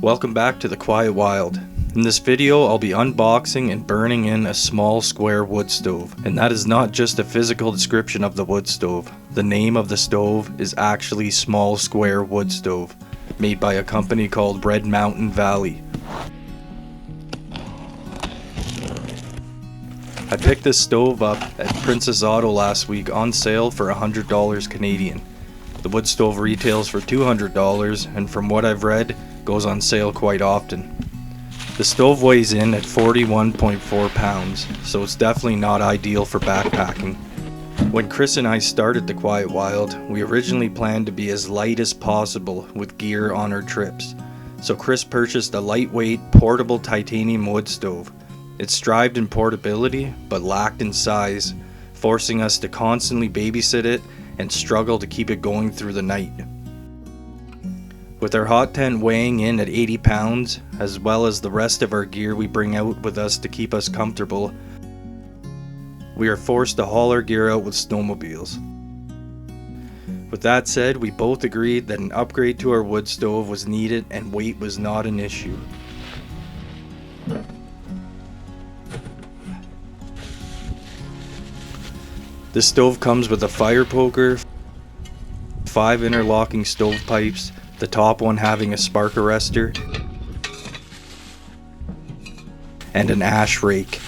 Welcome back to the Quiet Wild. In this video, I'll be unboxing and burning in a small square wood stove. And that is not just a physical description of the wood stove. The name of the stove is actually Small Square Wood Stove, made by a company called Red Mountain Valley. I picked this stove up at Princess Auto last week on sale for $100 Canadian. The wood stove retails for $200 and from what I've read, goes on sale quite often. The stove weighs in at 41.4 pounds, so it's definitely not ideal for backpacking. When Chris and I started the Quiet Wild, we originally planned to be as light as possible with gear on our trips. So Chris purchased a lightweight, portable titanium wood stove. It strived in portability, but lacked in size, forcing us to constantly babysit it and struggle to keep it going through the night. With our hot tent weighing in at 80 pounds, as well as the rest of our gear we bring out with us to keep us comfortable, we are forced to haul our gear out with snowmobiles. With that said, we both agreed that an upgrade to our wood stove was needed and weight was not an issue. The stove comes with a fire poker, 5 interlocking stovepipes, the top one having a spark arrestor, and an ash rake.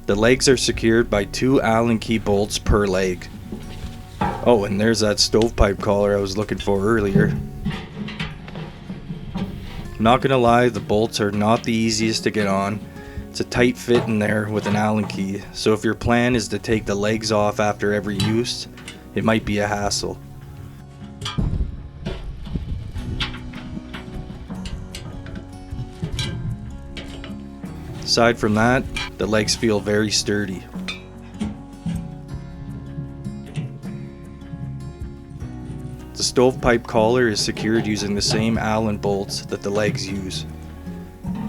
The legs are secured by 2 Allen key bolts per leg. Oh, and there's that stovepipe collar I was looking for earlier. Not gonna lie, the bolts are not the easiest to get on. It's a tight fit in there with an Allen key, so if your plan is to take the legs off after every use, it might be a hassle. Aside from that, the legs feel very sturdy. The stovepipe collar is secured using the same Allen bolts that the legs use.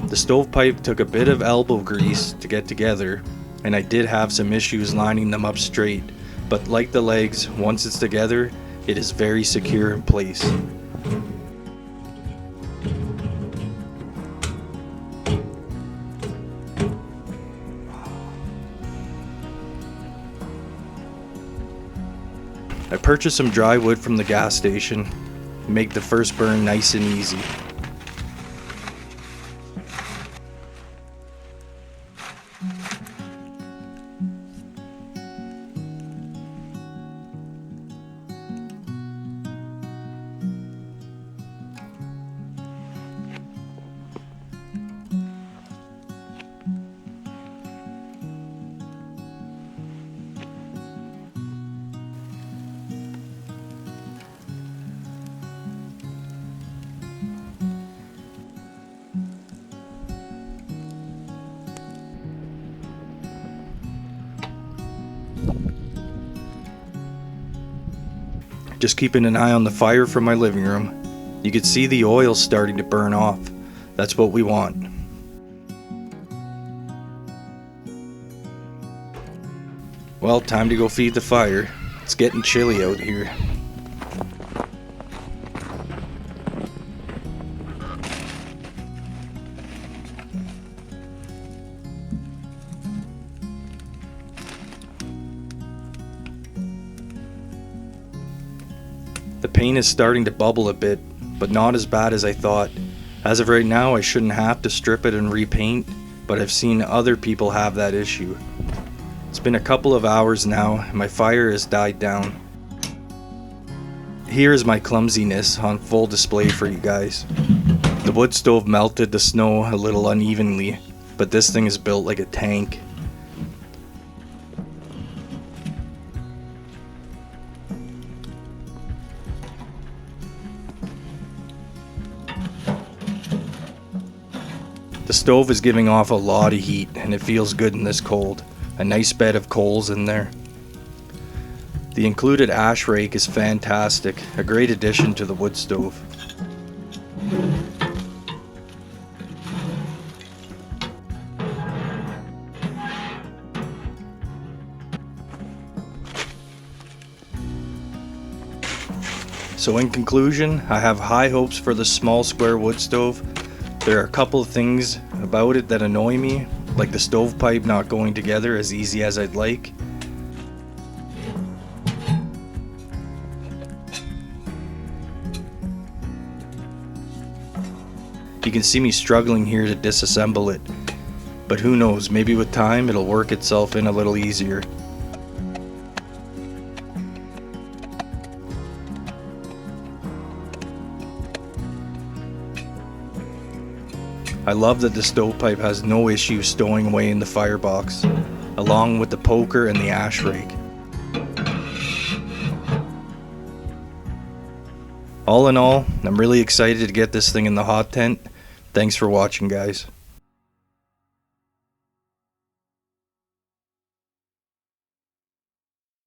The stovepipe took a bit of elbow grease to get together, and I did have some issues lining them up straight, but like the legs, once it's together, it is very secure in place. I purchased some dry wood from the gas station to make the first burn nice and easy. Just keeping an eye on the fire from my living room. You could see the oil starting to burn off. That's what we want. Well, time to go feed the fire. It's getting chilly out here. The paint is starting to bubble a bit, but not as bad as I thought. As of right now, I shouldn't have to strip it and repaint, but I've seen other people have that issue. It's been a couple of hours now, and my fire has died down. Here is my clumsiness on full display for you guys. The wood stove melted the snow a little unevenly, but this thing is built like a tank. The stove is giving off a lot of heat and it feels good in this cold. A nice bed of coals in there. The included ash rake is fantastic, a great addition to the wood stove. So in conclusion, I have high hopes for the small square wood stove. There are a couple of things about it that annoy me, like the stovepipe not going together as easy as I'd like. You can see me struggling here to disassemble it, but who knows, maybe with time it'll work itself in a little easier. I love that the stovepipe has no issue stowing away in the firebox, along with the poker and the ash rake. All in all, I'm really excited to get this thing in the hot tent. Thanks for watching, guys.